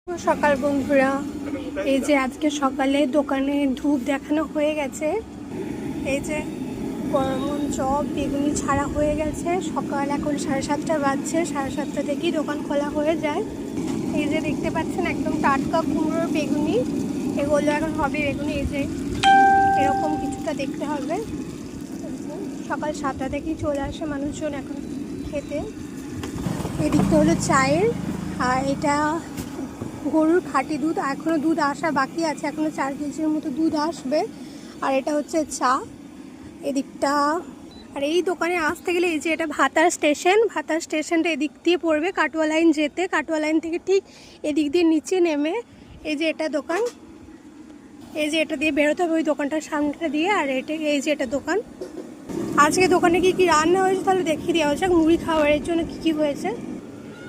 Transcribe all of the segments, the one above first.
সকাল বন্ধুরা, এই যে আজকে সকালে দোকানে ধূপ দেখানো হয়ে গেছে। এই যে গরম চপ বেগুনি ছাড়া হয়ে গেছে। সকাল এখন 7:30 বাজছে। 7:30 থেকেই দোকান খোলা হয়ে যায়। এই যে দেখতে পাচ্ছেন একদম টাটকা কুমড়োর বেগুনি, এগুলো এখন হবে বেগুনি। এই যে এরকম কিছুটা দেখতে হবে। সকাল 7টা থেকেই চলে আসে মানুষজন এখন খেতে। এদিকটা হলো চায়ের, আর এটা গরুর খাঁটি দুধ। এখনও দুধ আসা বাকি আছে, এখনও 4 কেজির মতো দুধ আসবে। আর এটা হচ্ছে চা এদিকটা। আর এই দোকানে আসতে গেলে এই যে এটা ভাতার স্টেশন, ভাতার স্টেশনটা এদিক দিয়ে পড়বে কাটোয়া লাইন যেতে। কাটোয়া লাইন থেকে ঠিক এদিক দিয়ে নিচে নেমে এই যে এটা দোকান, এই যে এটা দিয়ে বেরোতে হবে ওই দোকানটার সামনেটা দিয়ে। আর এটা এই যে এটা দোকান। আজকে দোকানে কি কি রান্না হয়েছে তাহলে দেখিয়ে দেওয়া যাক। মুড়ি খাওয়ারের জন্য কি কি হয়েছে।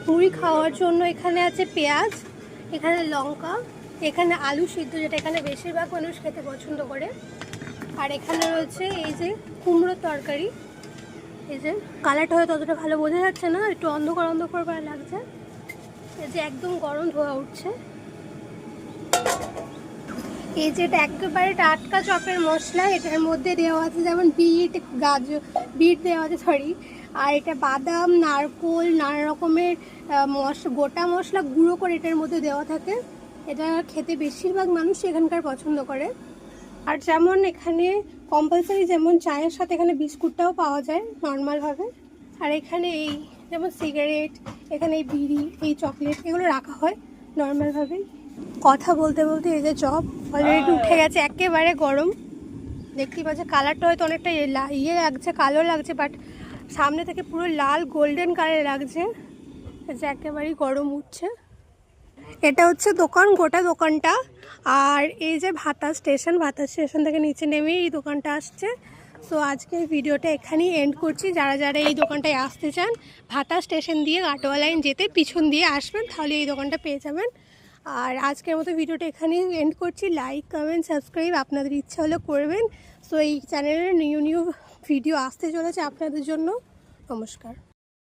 মুড়ি খাওয়ার জন্য এখানে আছে পেঁয়াজ, এখানে লঙ্কা, এখানে আলু সিদ্ধ, যেটা এখানে বেশিরভাগ মানুষ খেতে পছন্দ করে। আর এখানে রয়েছে এই যে কুমড়োর তরকারি। এই যে কালারটা হয়তো ততটা ভালো বোঝা যাচ্ছে না, একটু অন্ধকার অন্ধকার লাগছে। এই যে একদম গরম ধোয়া উঠছে। এই যে এটা একেবারে টাটকা চপের মশলা, এটার মধ্যে দেওয়া আছে যেমন বিট, গাজর, বিট দেওয়া আছে সরি। আর এটা বাদাম, নারকোল, নানা রকমের গোটা মশলা গুঁড়ো করে এটার মধ্যে দেওয়া থাকে। এটা খেতে বেশিরভাগ মানুষ এখানকার পছন্দ করে। আর যেমন এখানে কম্পালসারি যেমন চায়ের সাথে এখানে বিস্কুটটাও পাওয়া যায় নর্মালভাবে। আর এখানে এই যেমন সিগারেট, এখানে এই বিড়ি, এই চকলেট, এগুলো রাখা হয় নর্মালভাবেই। কথা বলতে বলতে এই যে চপ অলরেডি উঠে গেছে, একেবারে গরম। দেখতেই পাচ্ছে কালারটা হয়তো অনেকটা ইয়ে লাগছে, কালো লাগছে, বাট সামনে থেকে পুরো লাল গোল্ডেন কালার লাগছে। যে একেবারেই গরম উঠছে। এটা হচ্ছে দোকান, গোটা দোকানটা। আর এই যে ভাতা স্টেশন, ভাতা স্টেশন থেকে নিচে নেমে এই দোকানটা আসছে। সো আজকের ভিডিওটা এখানেই এন্ড করছি। যারা যারা এই দোকানটায় আসতে চান, ভাতা স্টেশন দিয়ে কাটোয়া লাইন যেতে পিছন দিয়ে আসবেন, তাহলে এই দোকানটা পেয়ে যাবেন। আর আজকের মতো ভিডিওটা এখানেই এন্ড করছি। লাইক, কমেন্ট, সাবস্ক্রাইব আপনাদের ইচ্ছা হলে করবেন। সো এই চ্যানেলের নিউ ভিডিও আসতে চলেছে আপনাদের জন্য। নমস্কার।